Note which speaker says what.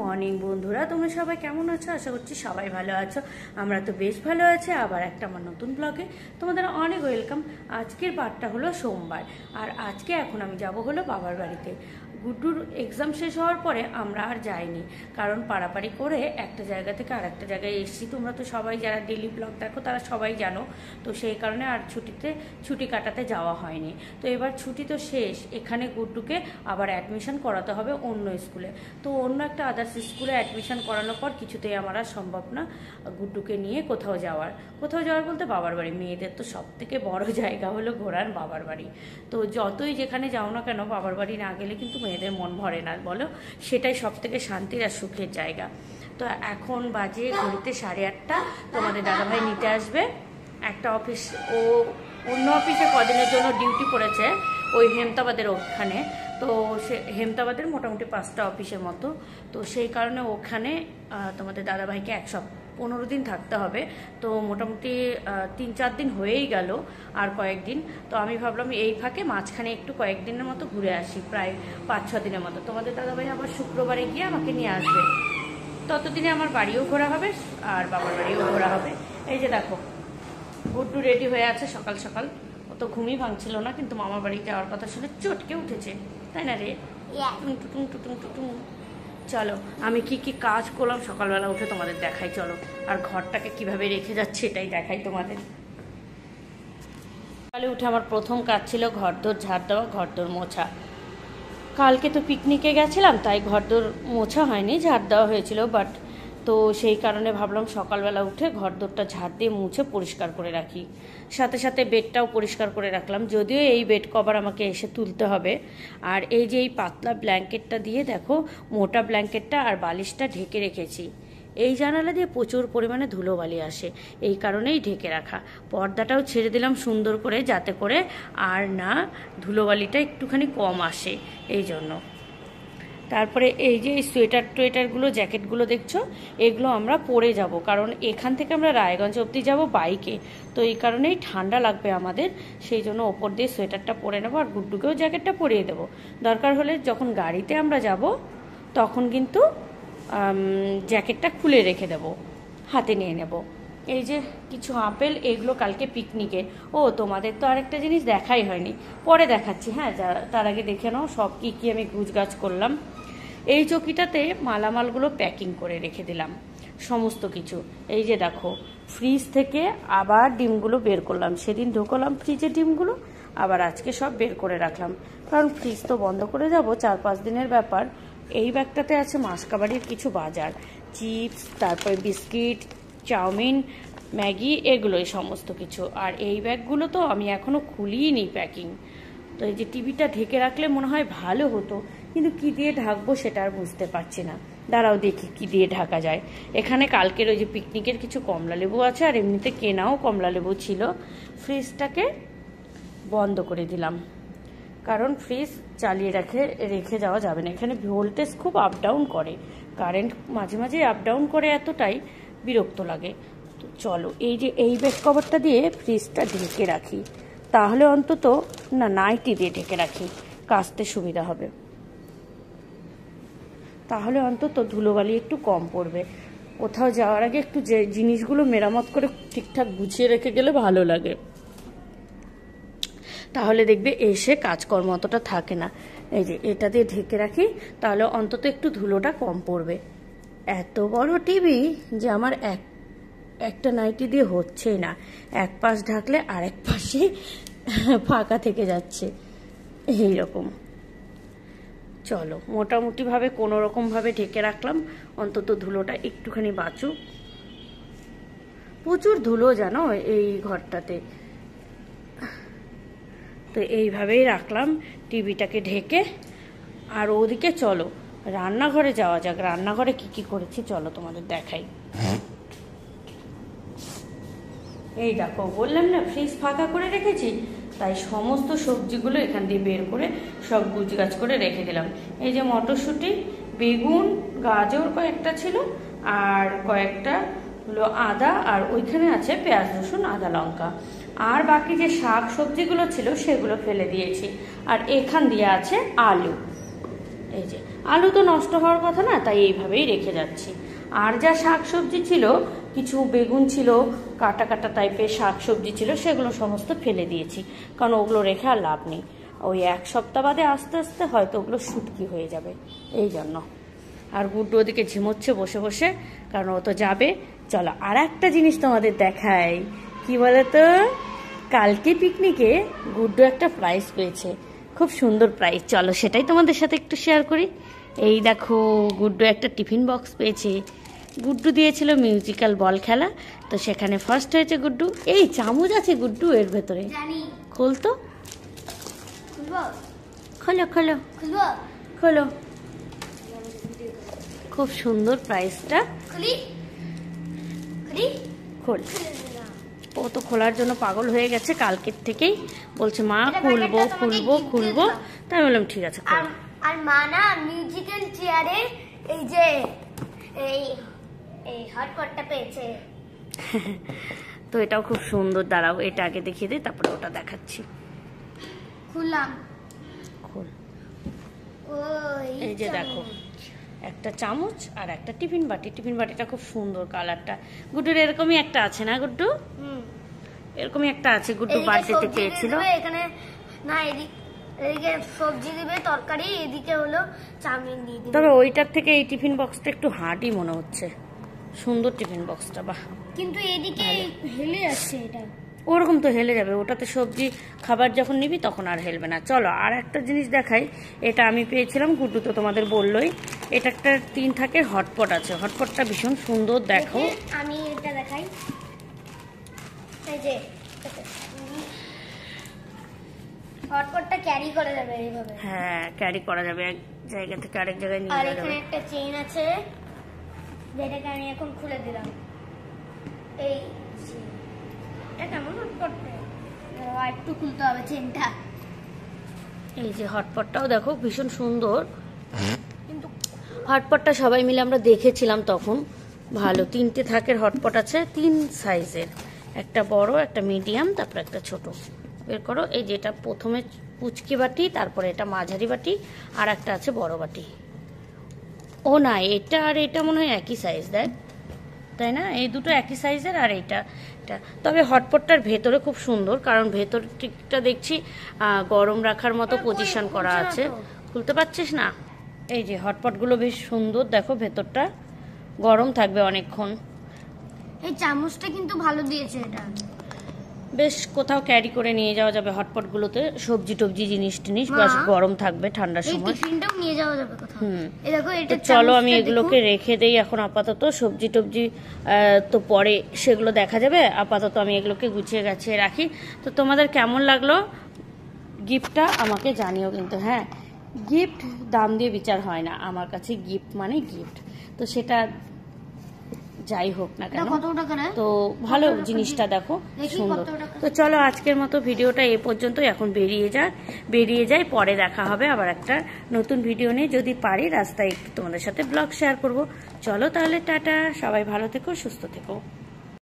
Speaker 1: Morning বন্ধুরা, তোমরা সবাই কেমন আছো? আশা করছি সবাই ভালো আছো। আমরা তো বেশ ভালো আছি। আবার একটা আমার নতুন ব্লগে তোমাদের অনেক ওয়েলকাম। আজকের বারটা হলো সোমবার, আর আজকে এখন আমি যাব হলো বাবার বাড়িতে। গুড্ডুর এক্সাম শেষ হওয়ার পরে আমরা আর যাইনি, কারণ পাড়াপাড়ি করে একটা জায়গা থেকে আর একটা জায়গায় এসেছি। তোমরা তো সবাই যারা ডেলি ব্লগ দেখো তারা সবাই জানো, তো সেই কারণে আর ছুটি কাটাতে যাওয়া হয়নি। তো এবার ছুটি তো শেষ, এখানে গুড্ডুকে আবার অ্যাডমিশন করাতে হবে অন্য স্কুলে। তো অন্য একটা আদার্স স্কুলে অ্যাডমিশন করানোর পর কিছুতেই আমার আর সম্ভব না গুড্ডুকে নিয়ে কোথাও যাওয়ার বলতে বাবার বাড়ি। মেয়েদের তো সব থেকে বড় জায়গা হলো ঘোরার বাবার বাড়ি। তো যতই যেখানে যাও না কেন, বাবার বাড়ি না গেলে কিন্তু মেয়েদের মন ভরে না, বলো। সেটাই সব থেকে শান্তির আর সুখের জায়গা। তো এখন বাজে ঘড়িতে 8:30। তোমাদের দাদাভাই নিতে আসবে। একটা অফিস, ও অন্য অফিসে কদিনের জন্য ডিউটি পড়েছে ওই হেমতাবাদের ওখানে। তো সে হেমতাবাদের মোটামুটি 5টা অফিসের মতো। তো সেই কারণে ওখানে তোমাদের দাদাভাইকে 15 দিন থাকতে হবে। তো মোটামুটি 3-4 দিন হয়েই গেল, আর কয়েকদিন। তো আমি ভাবলাম এই ফাঁকে মাঝখানে একটু কয়েকদিনের মতো ঘুরে আসি, প্রায় 5-6 দিনের মতো। তোমাদের দাদাভাই আবার শুক্রবারে গিয়ে আমাকে নিয়ে আসবে। ততদিনে আমার বাড়িও ঘোরা হবে আর বাবার বাড়িও ঘোরা হবে। এই যে দেখো, গুড্ডু রেডি হয়ে আছে সকাল সকাল। ও তো ঘুমই ভাঙছিল না, কিন্তু মামার বাড়ি যাওয়ার কথা শুনে চটকে উঠেছে, তাই না রে? চলো, আমি কি কি কাজ করলাম সকালবেলা উঠে তোমাদের দেখাই। চলো, আর ঘরটাকে কিভাবে রেখে যাচ্ছে এটাই দেখাই তোমাদের। সকালে উঠে আমার প্রথম কাজ ছিল ঘরদোর ঝাড় দেওয়া, ঘরদোর মোছা। কালকে তো পিকনিকে গেছিলাম, তাই ঘরদোর মোছা হয়নি, ঝাড় দেওয়া হয়েছিল। বাট তো সেই কারণে ভাবলাম সকালবেলা উঠে ঘরদোরটা ঝাড় দিয়ে মুছে পরিষ্কার করে রাখি। সাথে সাথে বেডটাও পরিষ্কার করে রাখলাম, যদিও এই বেড কভার আমাকে এসে তুলতে হবে। আর এই যে এই পাতলা ব্ল্যাঙ্কেটটা দিয়ে দেখো, মোটা ব্ল্যাঙ্কেটটা আর বালিশটা ঢেকে রেখেছি। এই জানালা দিয়ে প্রচুর পরিমাণে ধুলোবালি আসে, এই কারণেই ঢেকে রাখা। পর্দাটাও ছেড়ে দিলাম সুন্দর করে, যাতে করে আর না ধুলোবালিটা একটুখানি কম আসে, এই জন্য। তারপরে এই যে এই সোয়েটারগুলো, জ্যাকেটগুলো দেখছো, এগুলো আমরা পরে যাব, কারণ এখান থেকে আমরা রায়গঞ্জ অবধি যাব বাইকে। তো এই কারণেই ঠান্ডা লাগবে আমাদের, সেই জন্য ওপর দিয়ে সোয়েটারটা পরে নেবো, আর গুড্ডুকেও জ্যাকেটটা পরিয়ে দেবো। দরকার হলে যখন গাড়িতে আমরা যাব তখন কিন্তু জ্যাকেটটা খুলে রেখে দেবো, হাতে নিয়ে নেব। এই যে কিছু আপেল, এগুলো কালকে পিকনিকে। ও তোমাদের তো আরেকটা জিনিস দেখাই হয়নি, পরে দেখাচ্ছি। হ্যাঁ, তার আগে দেখে নাও সব কি আমি গুছগাছ করলাম। এই চকিটাতে মালামালগুলো প্যাকিং করে রেখে দিলাম, সমস্ত কিছু। এই যে দেখো, ফ্রিজ থেকে আবার ডিমগুলো বের করলাম। সেদিন ঢোকালাম ফ্রিজে ডিমগুলো, আবার আজকে সব বের করে রাখলাম, কারণ ফ্রিজ তো বন্ধ করে যাব, 4-5 দিনের ব্যাপার। এই ব্যাগটাতে আছে মাসকাবাড়ির কিছু বাজার, চিপস, তারপরে বিস্কিট, চাউমিন, ম্যাগি, এগুলোই সমস্ত কিছু। আর এই ব্যাগগুলো তো আমি এখনও খুলিই নি প্যাকিং। তো এই যে টিভিটা ঢেকে রাখলে মনে হয় ভালো হতো, কিন্তু কি দিয়ে ঢাকবো সেটা আর বুঝতে পারছি না। দাঁড়াও দেখি কি দিয়ে ঢাকা যায়। এখানে কালকের ওই যে পিকনিকের কিছু কমলা লেবু আছে, আর এমনিতে কেনাও কমলা লেবু ছিল। ফ্রিজটাকে বন্ধ করে দিলাম, কারণ ফ্রিজ চালিয়ে রেখে যাওয়া যাবে না। এখানে ভোল্টেজ খুব আপ ডাউন করে, কারেন্ট মাঝে মাঝে আপ ডাউন করে, এতটাই বিরক্ত লাগে। তো চলো, এই যে এই বেড কভারটা দিয়ে ফ্রিজটা ঢেকে রাখি, তাহলে অন্তত নাইটি দিয়ে ঢেকে রাখি, কাচতে সুবিধা হবে, তাহলে অন্তত ধুলোবালি একটু কম পড়বে। কোথাও যাওয়ার আগে একটু যে জিনিসগুলো মেরামত করে ঠিকঠাক গুছিয়ে রেখে গেলে ভালো লাগে, তাহলে দেখবে এসে কাজকর্ম অতটা থাকে না। এই যে এটা দিয়ে ঢেকে রাখি, তাহলে অন্তত একটু ধুলোটা কম পড়বে। এত বড় টিভি যে আমার একটা নাইটি দিয়ে হচ্ছেই না, এক পাশ ঢাকলে আরেক পাশে ফাঁকা থেকে যাচ্ছে, এইরকম। চলো, মোটামুটিভাবে কোনো রকমভাবে ঢেকে রাখলাম, অন্তত ধুলোটা একটুখানি বাঁচুক। প্রচুর ধুলো জানো এই ঘরটাতে। তো এইভাবেই রাখলাম টিভিটাকে ঢেকে। আর ওদিকে চলো রান্নাঘরে যাওয়া যাক। রান্নাঘরে কি করেছি চলো তোমাদের দেখাই। এই দেখো, বললাম না ফ্রিজ ফাঁকা করে রেখেছি, তাই সমস্ত সবজিগুলো এখান দিয়ে বের করে সব গুছগাছ করে রেখে দিলাম। এই যে মটরশুঁটি, বেগুন, গাজর কয়েকটা ছিল, আর কয়েকটা হলো আদা, আর ওইখানে আছে পেঁয়াজ, রসুন, আদা, লঙ্কা। আর বাকি যে শাক সবজিগুলো ছিল সেগুলো ফেলে দিয়েছি। আর এখান দিয়ে আছে আলু, এই যে আলু তো নষ্ট হওয়ার কথা না, তাই এইভাবেই রেখে যাচ্ছি। আর যা শাকসবজি ছিল, কিছু বেগুন ছিল, কাটা কাটা টাইপের শাকসবজি ছিল, সেগুলো সমস্ত ফেলে দিয়েছি, কারণ ওগুলো রেখে আর লাভ নেই। ওই 1 সপ্তাহ বাদে আস্তে আস্তে হয়তো ওগুলো শুটকি হয়ে যাবে, এই জন্য। আর গুড্ডু ওদিকে ঝিমোচ্ছে বসে বসে, কারণ ও তো যাবে। চলো আর একটা জিনিস তোমাদের দেখাই, কি বলতো, কালকে পিকনিকে গুড্ডু একটা প্রাইজ পেয়েছে, খুব সুন্দর প্রাইজ। চলো সেটাই তোমাদের সাথে একটু শেয়ার করি। এই দেখো, গুড্ডু একটা টিফিন বক্স পেয়েছে। গুড্ডু দিয়েছিল মিউজিক্যাল বল খেলা, তো সেখানে ফার্স্ট হয়েছে গুড্ডু। এই চামচ আছে গুড্ডু এর ভেতরে, খোল তো, খোলো খোলো খোলো। খুব সুন্দর প্রাইজটা, খোল। ও তো খোলার জন্য পাগল হয়ে গেছে কালকের থেকেই, বলছে মা খুলবো খুলবো খুলবো। তাই বললাম ঠিক আছে।
Speaker 2: আর মা না মিউজিক্যাল চেয়ারে এই যে এই হটপটটা পেয়েছে।
Speaker 1: তো এটাও খুব সুন্দর, দাঁড়াও এটা আগে দেখিয়ে দিই, তারপরে ওটা দেখাচ্ছি।
Speaker 2: খুললাম,
Speaker 1: খোল। এই যে দেখো, একটা চামচ আর একটা টিফিন বাটি। টিফিন বাটিটা খুব সুন্দর কালারটা। গুড্ডুর এরকমই একটা আছে না গুড্ডু? এরকমই একটা আছে, গুড্ডু বার্থডেতে পেয়েছিল।
Speaker 2: এখানে না এদিকে সবজি দিবে, তরকারি, এদিকে হলো চাউমিন দিয়ে দিবে।
Speaker 1: তবে ওইটার থেকে এই টিফিন বক্সটা একটু হার্ডই মনে হচ্ছে, সুন্দর টিফিন বক্সটা। বাহ,
Speaker 2: কিন্তু এদিকে হেলে যাচ্ছে, এটা
Speaker 1: ওরকম তো হেলে যাবে, ওটাতে সবজি খাবার যখন নিবি তখন আর হেলবে না। চলো আর একটা জিনিস দেখাই, এটা আমি পেয়েছিলাম, গুড্ডু তো তোমাদের বললোই। এটা একটা 3 থাকের হটপট আছে, হটপটটা ভীষণ সুন্দর। দেখো
Speaker 2: আমি এটা দেখাই, এই যে হটপটটা ক্যারি করা যাবে এইভাবে।
Speaker 1: হ্যাঁ, ক্যারি করা যাবে, এক জায়গা থেকে আরেক জায়গায় নিয়ে যাওয়া যাবে।
Speaker 2: আর এখানে একটা চেইন আছে, যেটাকে আমি এখন খুলে দিলাম। এই এটা কেমন হটপটটা, একটু খুলতে হবে চেইনটা।
Speaker 1: এই যে হটপটটাও দেখো ভীষণ সুন্দর, কিন্তু হটপটটা সবাই মিলে আমরা দেখেছিলাম তখন, ভালো। 3টে থাকের হটপট আছে, 3 সাইজের, একটা বড়, একটা মিডিয়াম, তারপর একটা ছোট। বের করো। এই যেটা প্রথমে পুচকি বাটি, তারপরে এটা মাঝারি বাটি, আর একটা আছে বড় বাটি। ও না, এটা আর এটা মনে হয় একই সাইজ, দেখ, তাই না? এই দুটো একই সাইজের, আর এটা। তবে হটপটটার ভেতরে খুব সুন্দর, কারণ ভেতরটা দেখছি গরম রাখার মতো পজিশন করা আছে। খুলতে পারছিস না? এই যে হটপটগুলো বেশ সুন্দর, দেখো ভেতরটা গরম থাকবে অনেকক্ষণ।
Speaker 2: এই চামচটা কিন্তু ভালো দিয়েছে, এটা
Speaker 1: বেশ কোথাও ক্যারি করে নিয়ে যাওয়া যাবে হটপটগুলোতে, সবজি টবজি জিনিস টিনিস, বেশ গরম থাকবে ঠান্ডার সময়।
Speaker 2: টিফিনটাও নিয়ে যাওয়া যাবে কোথাও। এই দেখো, এটা
Speaker 1: চলো আমি এগুলোকে রেখে দেই এখন আপাতত। সবজি টবজি তো পরে সেগুলো দেখা যাবে, আপাতত আমি এগুলোকে গুছিয়ে গাছিয়ে রাখি। তো তোমাদের কেমন লাগলো গিফটটা আমাকে জানিও কিন্তু। হ্যাঁ, গিফট দাম দিয়ে বিচার হয় না, আমার কাছে গিফট মানে গিফট। তো সেটা যাই হোক না কেন, তো ভালো জিনিসটা দেখো সুন্দর। তো চলো আজকের মতো ভিডিওটা এ পর্যন্ত, এখন বেরিয়ে যাই, পরে দেখা হবে আবার একটা নতুন ভিডিও নিয়ে, যদি পারি রাস্তায় একটু তোমাদের সাথে ব্লগ শেয়ার করব। চলো তাহলে টাটা, সবাই ভালো থেকো, সুস্থ থেকো।